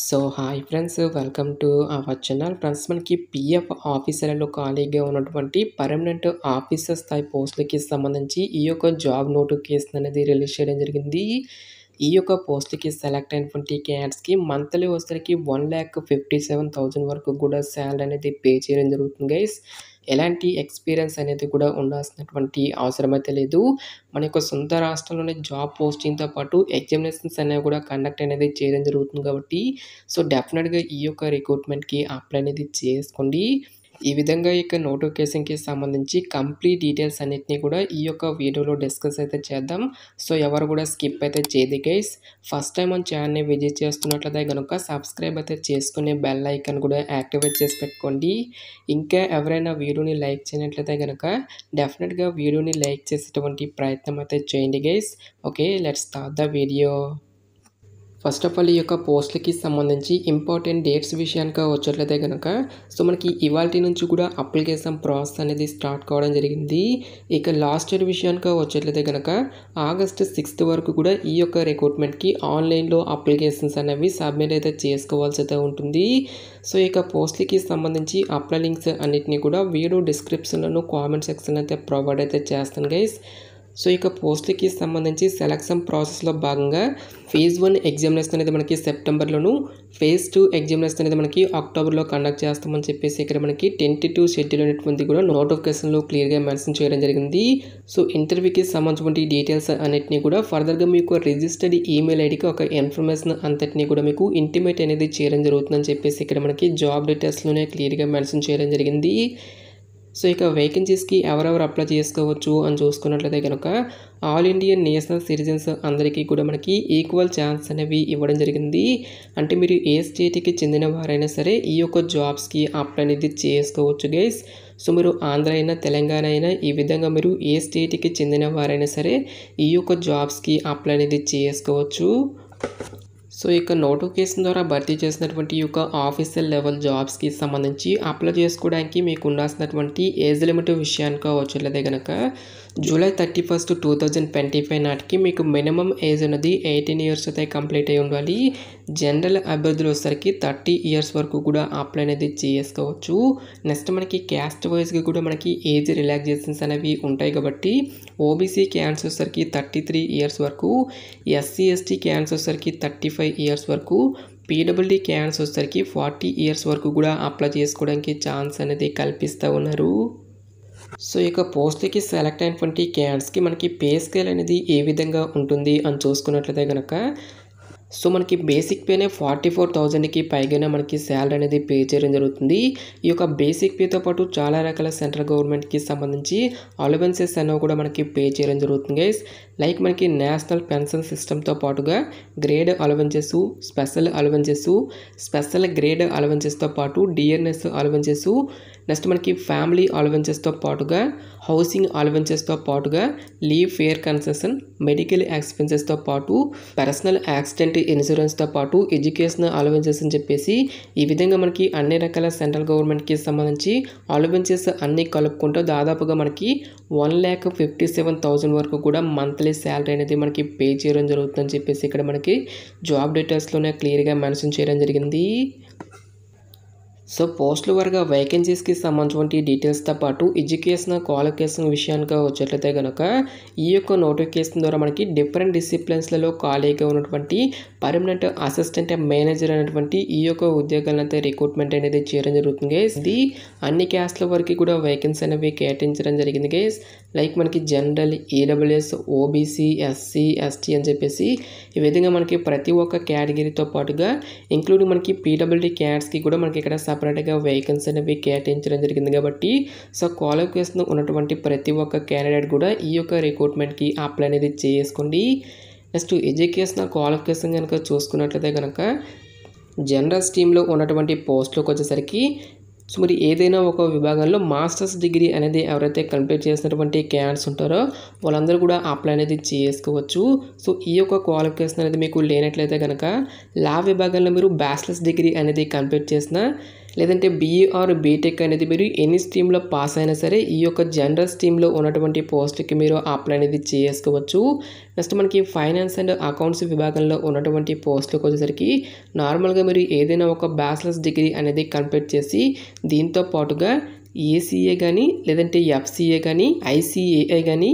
So hi friends, welcome to our channel. Friends, మనకి PF ఆఫీసర్లలో ఖాళీగా ఉన్నటువంటి పర్మనెంట్ ఆఫీసర్ స్థాయి పోస్టులకి సంబంధించి ఈ యొక్క జాబ్ నోటిఫికేషన్ అనేది రిలీజ్ చేయడం జరిగింది. ఈ యొక్క పోస్టులకి సెలెక్ట్ అయినటువంటి క్యాండిడేట్స్కి మంత్లీ వచ్చేసరికి 1,57,000 వరకు కూడా శాలరీ అనేది పే చేయడం జరుగుతుంది గైస్. ఎలాంటి ఎక్స్పీరియన్స్ అనేది కూడా ఉండాల్సినటువంటి అవసరం అయితే లేదు. మన యొక్క సొంత రాష్ట్రంలోనే జాబ్ పోస్టింగ్తో పాటు ఎగ్జామినేషన్స్ అనేవి కూడా కండక్ట్ అనేది చేయడం జరుగుతుంది కాబట్టి సో డెఫినెట్గా ఈ యొక్క రిక్రూట్మెంట్కి అప్లై అనేది చేసుకోండి. ఈ విధంగా ఈ యొక్క నోటిఫికేషన్కి సంబంధించి కంప్లీట్ డీటెయిల్స్ అన్నిటినీ కూడా ఈ యొక్క వీడియోలో డిస్కస్ అయితే చేద్దాం. సో ఎవరు కూడా స్కిప్ అయితే చేయదు గైస్. ఫస్ట్ టైం మన ఛానల్ని విజిట్ చేస్తున్నట్లయితే కనుక సబ్స్క్రైబ్ అయితే చేసుకుని బెల్ ఐకాన్ కూడా యాక్టివేట్ చేసి పెట్టుకోండి. ఇంకా ఎవరైనా వీడియోని లైక్ చేయనట్లయితే కనుక డెఫినెట్గా వీడియోని లైక్ చేసేటువంటి ప్రయత్నం అయితే చేయండి guys. Okay, let's start the video. First of all ఈ యొక్క పోస్టులకి సంబంధించి ఇంపార్టెంట్ డేట్స్ విషయానికి వచ్చేట్లయితే కనుక సో మనకి ఇవాల్టి నుంచి కూడా అప్లికేషన్ ప్రాసెస్ అనేది స్టార్ట్ కావడం జరిగింది. ఇక లాస్ట్ ఇయర్ విషయానికి వచ్చేట్లయితే కనుక August 6th వరకు కూడా ఈ యొక్క రిక్రూట్మెంట్కి ఆన్లైన్లో అప్లికేషన్స్ అనేవి సబ్మిట్ అయితే చేసుకోవాల్సి అయితే ఉంటుంది. సో ఇక పోస్టులకి సంబంధించి అప్లై లింక్స్ అన్నిటినీ కూడా వీడియో డిస్క్రిప్షన్లోను కామెంట్ సెక్షన్ అయితే ప్రొవైడ్ అయితే చేస్తాను గైస్. సో ఇక పోస్టులకి సంబంధించి సెలక్షన్ ప్రాసెస్లో భాగంగా ఫేజ్ 1 ఎగ్జామినేషన్ అనేది మనకి సెప్టెంబర్లోను, ఫేజ్ 2 ఎగ్జామినేషన్ అనేది మనకి అక్టోబర్లో కండక్ట్ చేస్తామని చెప్పేసి ఇక్కడ మనకి టెంటేటివ్ షెడ్యూల్ అనేటువంటి కూడా నోటిఫికేషన్లో క్లియర్గా మెన్షన్ చేయడం జరిగింది. సో ఇంటర్వ్యూకి సంబంధించిన డీటెయిల్స్ అన్నిటినీ కూడా ఫర్దర్గా మీకు రిజిస్టర్డ్ ఈమెయిల్ ఐడికి ఒక ఇన్ఫర్మేషన్ అంతటినీ కూడా మీకు ఇంటిమేట్ అనేది చేయడం జరుగుతుందని చెప్పేసి ఇక్కడ మనకి జాబ్ డీటెయిల్స్లోనే క్లియర్గా మెన్షన్ చేయడం జరిగింది. సో ఇక వేకెన్సీస్కి ఎవరెవరు అప్లై చేసుకోవచ్చు అని చూసుకున్నట్లయితే కనుక ఆల్ ఇండియన్ నేషనల్ సిటిజన్స్ అందరికీ కూడా మనకి ఈక్వల్ ఛాన్స్ అనేవి ఇవ్వడం జరిగింది. అంటే మీరు ఏ స్టేట్కి చెందిన వారైనా సరే ఈ యొక్క జాబ్స్కి అప్లై అనేది చేసుకోవచ్చు గైస్. సో మీరు ఆంధ్ర అయినా తెలంగాణ అయినా ఈ విధంగా మీరు ఏ స్టేట్కి చెందిన వారైనా సరే ఈ యొక్క జాబ్స్కి అప్లై అనేది చేసుకోవచ్చు. సో ఇక నోటిఫికేషన్ ద్వారా భర్తీ చేసినటువంటి ఈ యొక్క ఆఫీసర్ లెవెల్ జాబ్స్కి సంబంధించి అప్లై చేసుకోవడానికి మీకు ఉండాల్సినటువంటి ఏజ్ లిమిట్ విషయానికి వచ్చేట్లయితే కనుక July 31st, 2025 నాటికి మీకు మినిమం ఏజ్ అనేది 18 years అయితే కంప్లీట్ అయి ఉండాలి. జనరల్ అభ్యర్థులు వచ్చేసరికి 30 years వరకు కూడా అప్లై అనేది చేసుకోవచ్చు. నెక్స్ట్ మనకి క్యాస్ట్ వైజ్గా కూడా మనకి ఏజ్ రిలాక్సేషన్స్ అనేవి ఉంటాయి కాబట్టి ఓబీసీ క్యాన్స్ వచ్చేసరికి 33 years వరకు, ఎస్సీ ఎస్టీ క్యాన్స్ వచ్చేసరికి 35 years వరకు, పీడబ్ల్యూడీ క్యాన్స్ వచ్చేసరికి 40 years వరకు కూడా అప్లై చేసుకోవడానికి ఛాన్స్ అనేది కల్పిస్తూ ఉన్నారు. సో ఇక పోస్ట్కి సెలెక్ట్ అయినటువంటి క్యాండిడేట్స్కి మనకి పే స్కేల్ అనేది ఏ విధంగా ఉంటుంది అని చూసుకున్నట్లయితే కనుక సో మనకి బేసిక్ పేనే 44,000కి పైగానే మనకి శాలరీ అనేది పే చేయడం జరుగుతుంది. ఈ యొక్క బేసిక్ పేతో పాటు చాలా రకాల సెంట్రల్ గవర్నమెంట్కి సంబంధించి అలవెన్సెస్ అనేవి కూడా మనకి పే చేయడం జరుగుతుంది గైస్. లైక్ మనకి నేషనల్ పెన్షన్ సిస్టమ్తో పాటుగా grade allowances, special allowances, special grade అలవెన్సెస్తో పాటు డిఎన్ఎస్ అలవెన్సెస్, నెక్స్ట్ మనకి ఫ్యామిలీ అలవెన్సెస్తో పాటుగా హౌసింగ్ అలవెన్సెస్తో పాటుగా లీవ్ ఫేర్ కన్సెషన్, మెడికల్ ఎక్స్పెన్సెస్తో పాటు పర్సనల్ యాక్సిడెంట్ ఇన్సూరెన్స్తో పాటు ఎడ్యుకేషనల్ అలవెన్సెస్ అని చెప్పేసి ఈ విధంగా మనకి అన్ని రకాల సెంట్రల్ గవర్నమెంట్కి సంబంధించి అలవెన్సెస్ అన్నీ కలుపుకుంటూ దాదాపుగా మనకి 1,57,000 వరకు కూడా మంత్లీ శాలరీ అనేది మనకి పే చేయడం జరుగుతుందని చెప్పేసి ఇక్కడ మనకి జాబ్ డీటెయిల్స్లోనే క్లియర్గా మెన్షన్ చేయడం జరిగింది. సో పోస్టుల వరకు వేకెన్సీస్కి సంబంధించిన డీటెయిల్స్తో పాటు ఎడ్యుకేషన్ క్వాలిఫికేషన్ విషయానికి వచ్చేట్లయితే కనుక ఈ యొక్క నోటిఫికేషన్ ద్వారా మనకి డిఫరెంట్ డిసిప్లిన్స్లలో ఖాళీగా ఉన్నటువంటి పర్మనెంట్ అసిస్టెంట్ మేనేజర్ అనేటువంటి ఈ యొక్క ఉద్యోగాలను అయితే రిక్రూట్మెంట్ అనేది చేయడం జరుగుతుంది గైస్. ఇది అన్ని క్యాస్ట్ల వరకు కూడా వేకెన్సీ అనేవి కేటాయించడం జరిగింది గైస్. లైక్ మనకి general, EWS, OBC, SC, ST అని చెప్పేసి ఈ విధంగా మనకి ప్రతి ఒక్క కేటగిరీతో పాటుగా ఇంక్లూడింగ్ మనకి పీడబ్ల్యూడీ క్యాట్స్కి కూడా మనకి ఇక్కడ సపరేట్గా వేకెన్సీ అనేవి కేటాయించడం జరిగింది కాబట్టి సో క్వాలిఫికేషన్ ఉన్నటువంటి ప్రతి ఒక్క క్యాండిడేట్ కూడా ఈ యొక్క రిక్రూట్మెంట్కి అప్లై అనేది చేసుకోండి. నెక్స్ట్ ఎడ్యుకేషనల్ క్వాలిఫికేషన్ కనుక చూసుకున్నట్లయితే కనుక జనరల్ స్ట్రీమ్లో ఉన్నటువంటి పోస్టులకు వచ్చేసరికి సో మరి ఏదైనా ఒక విభాగంలో మాస్టర్స్ డిగ్రీ అనేది ఎవరైతే కంప్లీట్ చేసినటువంటి క్యాండిడేట్స్ ఉంటారో వాళ్ళందరూ కూడా అప్లై అనేది చేసుకోవచ్చు. సో ఈ యొక్క క్వాలిఫికేషన్ అనేది మీకు లేనట్లయితే కనుక లా విభాగంలో మీరు బ్యాచిలర్స్ డిగ్రీ అనేది కంప్లీట్ చేసిన లేదంటే బీఈ ఆర్ బీటెక్ అనేది మీరు ఎనీ స్ట్రీమ్లో పాస్ అయినా సరే ఈ యొక్క జనరల్ స్ట్రీమ్లో ఉన్నటువంటి పోస్ట్కి మీరు అప్లై అనేది చేసుకోవచ్చు. నెక్స్ట్ మనకి ఫైనాన్స్ అండ్ అకౌంట్స్ విభాగంలో ఉన్నటువంటి పోస్టులకు వచ్చేసరికి నార్మల్గా మీరు ఏదైనా ఒక బ్యాచిలర్స్ డిగ్రీ అనేది కంప్లీట్ చేసి దీంతో పాటుగా ఏసీఏ కానీ లేదంటే ఎఫ్సిఏ కానీ ఐసిఏఐ కానీ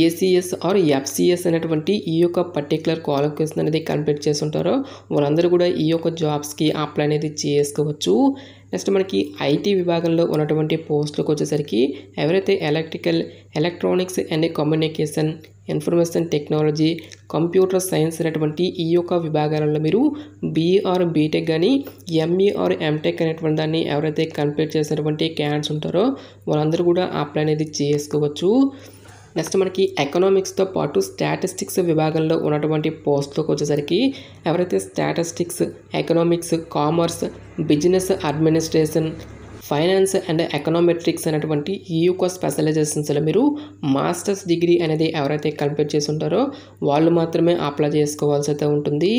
ఏసీఎస్ ఆర్ ఎఫ్సిఎస్ అనేటువంటి ఈ యొక్క పర్టికులర్ క్వాలిఫికేషన్ అనేది కంప్లీట్ చేసి ఉంటారో వాళ్ళందరూ కూడా ఈ యొక్క జాబ్స్కి అప్లై అనేది చేసుకోవచ్చు. నెక్స్ట్ మనకి ఐటీ విభాగంలో ఉన్నటువంటి పోస్టులకు వచ్చేసరికి ఎవరైతే electronics and communication, information technology, computer science అనేటువంటి ఈ యొక్క విభాగాలలో మీరు బీఈ ఆర్ బీటెక్ కానీ ఎంఈ ఆర్ ఎంటెక్ అనేటువంటి దాన్ని ఎవరైతే కంప్లీట్ చేసినటువంటి క్యాండిడేట్స్ ఉంటారో వాళ్ళందరూ కూడా అప్లై అనేది చేసుకోవచ్చు. నెక్స్ట్ మనకి ఎకనామిక్స్తో పాటు స్టాటిస్టిక్స్ విభాగంలో ఉన్నటువంటి పోస్టులకు వచ్చేసరికి ఎవరైతే statistics, economics, commerce, business administration, finance and econometrics అనేటువంటి ఈ యొక్క స్పెషలైజేషన్స్లో మీరు మాస్టర్స్ డిగ్రీ అనేది ఎవరైతే కంప్లీట్ చేసి ఉంటారో వాళ్ళు మాత్రమే అప్లై చేసుకోవాల్సి అయితే ఉంటుంది.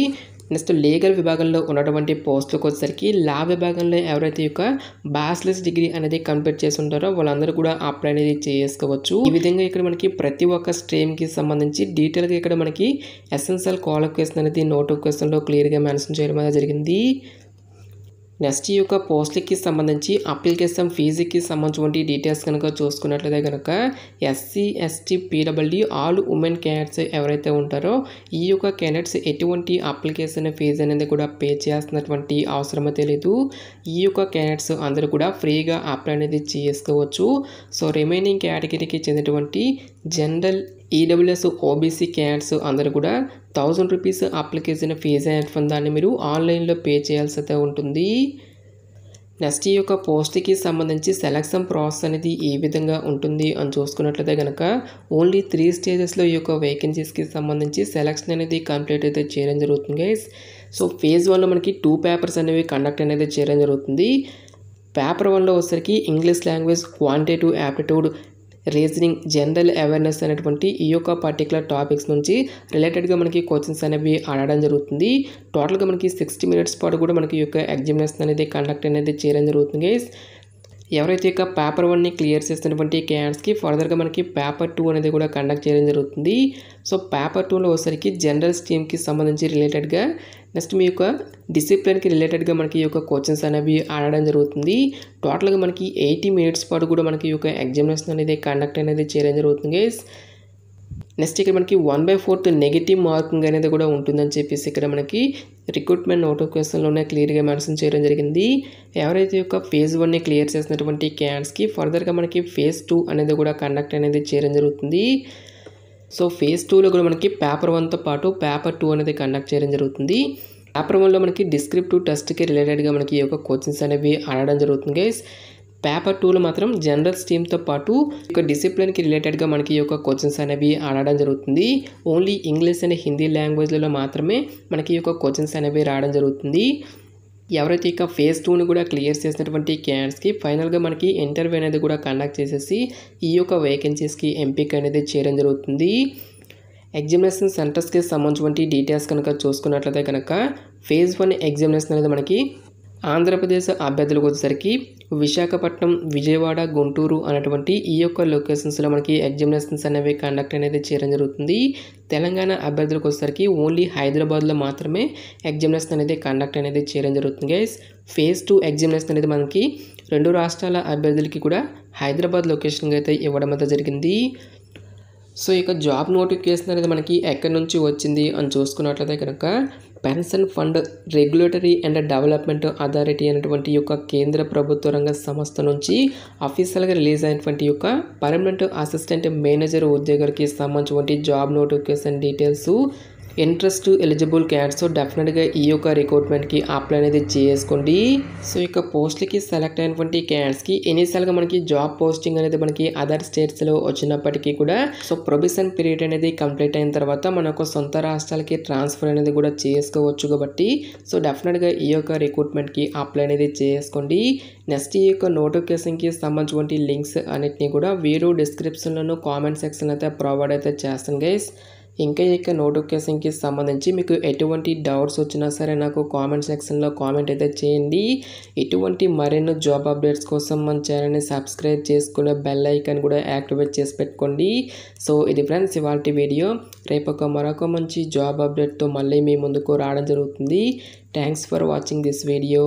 నెక్స్ట్ లీగల్ విభాగంలో ఉన్నటువంటి పోస్టులకు వచ్చేసరికి లా విభాగంలో ఎవరైతే యొక్క బ్యాచిలర్స్ డిగ్రీ అనేది కంప్లీట్ చేసి ఉంటారో వాళ్ళందరూ కూడా అప్లై అనేది చేసుకోవచ్చు. ఈ విధంగా ఇక్కడ మనకి ప్రతి ఒక్క స్ట్రీమ్కి సంబంధించి డీటెయిల్గా ఇక్కడ మనకి ఎసెన్షియల్ క్వాలిఫికేషన్ అనేది నోటిఫికేషన్లో క్లియర్గా మెన్షన్ చేయడం అనేది జరిగింది. నెక్స్ట్ ఈ యొక్క పోస్టులకి సంబంధించి అప్లికేషన్ ఫీజుకి సంబంధించిన డీటెయిల్స్ కనుక చూసుకున్నట్లయితే కనుక SC, ST, PWD all women candidates ఎవరైతే ఉంటారో ఈ యొక్క క్యాండిడేట్స్ ఎటువంటి అప్లికేషన్ ఫీజు అనేది కూడా పే చేస్తున్నటువంటి అవసరమే తెలియదు. ఈ యొక్క క్యాండిడేట్స్ అందరూ కూడా ఫ్రీగా అప్లై అనేది చేసుకోవచ్చు. సో రిమైనింగ్ కేటగిరీకి చెందినటువంటి జనరల్, ఈడబ్ల్యూఎస్, ఓబీసీ క్యాండిడేట్స్ అందరూ కూడా 1000 రూపీస్ అప్లికేషన్ ఫీజు అనేటువంటి దాన్ని మీరు ఆన్లైన్లో పే చేయాల్సి అయితే ఉంటుంది. నెక్స్ట్ ఈ యొక్క పోస్ట్కి సంబంధించి సెలక్షన్ ప్రాసెస్ అనేది ఏ విధంగా ఉంటుంది అని చూసుకున్నట్లయితే కనుక ఓన్లీ 3 స్టేజెస్లో ఈ యొక్క వేకెన్సీస్కి సంబంధించి సెలక్షన్ అనేది కంప్లీట్ అయితే చేయడం జరుగుతుంది గైస్. సో ఫేజ్ 1లో మనకి 2 పేపర్స్ అనేవి కండక్ట్ అనేది చేయడం జరుగుతుంది. పేపర్ 1లో వచ్చేసరికి English language, quantitative aptitude, reasoning, general awareness అనేటువంటి ఈ యొక్క పర్టికులర్ టాపిక్స్ నుంచి రిలేటెడ్గా మనకి క్వశ్చన్స్ అనేవి అడగడం జరుగుతుంది. టోటల్గా మనకి 60 మినిట్స్ పాటు కూడా మనకి ఈ యొక్క ఎగ్జామినేషన్ అనేది కండక్ట్ అనేది చేయడం జరుగుతుంది గైస్. ఎవరైతే ఇక పేపర్ 1ని క్లియర్ చేసినటువంటి క్యాండిడేట్స్కి ఫర్దర్గా మనకి పేపర్ 2 అనేది కూడా కండక్ట్ చేయడం జరుగుతుంది. సో పేపర్ 2లో వచ్చేసరికి జనరల్ స్ట్రీమ్కి సంబంధించి రిలేటెడ్గా నెక్స్ట్ మీ యొక్క డిసిప్లిన్కి రిలేటెడ్గా మనకి ఈ యొక్క క్వశ్చన్స్ అనేవి అడగడం జరుగుతుంది. టోటల్గా మనకి 80 మినిట్స్ పాటు కూడా మనకి ఈ యొక్క ఎగ్జామినేషన్ అనేది కండక్ట్ అనేది చేయడం జరుగుతుంది గైస్. నెక్స్ట్ ఇక్కడ మనకి 1/4 నెగిటివ్ మార్కింగ్ అనేది కూడా ఉంటుందని చెప్పేసి ఇక్కడ మనకి రిక్రూట్మెంట్ నోటిఫికేషన్లోనే క్లియర్గా మెన్షన్ చేయడం జరిగింది. ఎవరైతే యొక్క ఫేజ్ 1ని క్లియర్ చేసినటువంటి క్యాండిడేట్స్కి ఫర్దర్గా మనకి ఫేజ్ 2 అనేది కూడా కండక్ట్ అనేది చేయడం జరుగుతుంది. సో ఫేజ్ 2లో కూడా మనకి పేపర్ 1తో పాటు పేపర్ 2 అనేది కండక్ట్ చేయడం జరుగుతుంది. పేపర్ 1లో మనకి డిస్క్రిప్టివ్ టెస్ట్కి రిలేటెడ్గా మనకి ఈ యొక్క క్వశ్చన్స్ అనేవి అడగడం జరుగుతుంది గైస్. పేపర్ 2లో మాత్రం జనరల్ స్ట్రీమ్తో పాటు ఈ యొక్క డిసిప్లిన్కి రిలేటెడ్గా మనకి ఈ యొక్క క్వశ్చన్స్ అనేవి అడగడం జరుగుతుంది. ఓన్లీ ఇంగ్లీష్ అండ్ హిందీ లాంగ్వేజ్లలో మాత్రమే మనకి ఈ యొక్క క్వశ్చన్స్ అనేవి రావడం జరుగుతుంది. ఎవరైతే ఇక ఫేజ్ 2ని కూడా క్లియర్ చేసినటువంటి క్యాండిడేట్స్కి ఫైనల్గా మనకి ఇంటర్వ్యూ అనేది కూడా కండక్ట్ చేసేసి ఈ యొక్క వేకెన్సీస్కి ఎంపిక అనేది చేయడం జరుగుతుంది. ఎగ్జామినేషన్ సెంటర్స్కి సంబంధించిన డీటెయిల్స్ కనుక చూసుకున్నట్లయితే కనుక ఫేజ్ 1 ఎగ్జామినేషన్ అనేది మనకి ఆంధ్రప్రదేశ్ అభ్యర్థులకు వచ్చేసరికి విశాఖపట్నం, విజయవాడ, గుంటూరు అనేటువంటి ఈ యొక్క లొకేషన్స్లో మనకి ఎగ్జామినేషన్స్ అనేవి కండక్ట్ అనేది చేయడం జరుగుతుంది. తెలంగాణ అభ్యర్థులకు వచ్చేసరికి ఓన్లీ హైదరాబాద్లో మాత్రమే ఎగ్జామినేషన్ అనేది కండక్ట్ అనేది చేయడం జరుగుతుంది గైస్. ఫేజ్ 2 ఎగ్జామినేషన్ అనేది మనకి 2 రాష్ట్రాల అభ్యర్థులకి కూడా హైదరాబాద్ లొకేషన్గా అయితే ఇవ్వడం అయితే జరిగింది. సో ఇక జాబ్ నోటిఫికేషన్ అనేది మనకి ఎక్కడి నుంచి వచ్చింది అని చూసుకున్నట్లయితే కనుక pension fund regulatory and development authority అనేటువంటి యొక్క కేంద్ర ప్రభుత్వ రంగ సంస్థ నుంచి అఫీషియల్గా రిలీజ్ అయినటువంటి యొక్క పర్మనెంట్ అసిస్టెంట్ మేనేజర్ ఉద్యోగులకి సంబంధించిన job notification details interest eligible candidates డెఫినెట్గా ఈ యొక్క రిక్రూట్మెంట్కి అప్లై అనేది చేసుకోండి. సో ఇక పోస్ట్లకి సెలెక్ట్ అయినటువంటి క్యాండిడేట్స్కి ఇనీషియల్గా మనకి జాబ్ పోస్టింగ్ అనేది మనకి అదర్ స్టేట్స్లో వచ్చినప్పటికీ కూడా సో ప్రొబేషన్ పీరియడ్ అనేది కంప్లీట్ అయిన తర్వాత మన యొక్క సొంత రాష్ట్రాలకి ట్రాన్స్ఫర్ అనేది కూడా చేసుకోవచ్చు కాబట్టి సో డెఫినెట్గా ఈ యొక్క రిక్రూట్మెంట్కి అప్లై అనేది చేసుకోండి. నెక్స్ట్ ఈ యొక్క నోటిఫికేషన్కి సంబంధించిన లింక్స్ అన్నిటినీ కూడా వీడియో డిస్క్రిప్షన్లోనూ కామెంట్ సెక్షన్ అయితే ప్రొవైడ్ అయితే చేస్తాను గైస్. ఇంకా ఇక నోటిఫికేషన్‌కి సంబంధించి మీకు ఎటువంటి డౌట్స్ వచ్చినా సరే నాకు కామెంట్ సెక్షన్‌లో కామెంట్ అయితే చేయండి. ఇటువంటి మరిన్ని జాబ్ అప్డేట్స్ కోసం మన ఛానల్‌ని సబ్స్క్రైబ్ చేసుకుని బెల్ ఐకాన్ కూడా యాక్టివేట్ చేసి పెట్టుకోండి. సో ఇది ఫ్రెండ్స్ ఇవాల్టి వీడియో. రేపు మరొక మంచి జాబ్ అప్డేట్‌తో మళ్ళీ మీ ముందుకు రావడం జరుగుతుంది. Thanks for watching this video.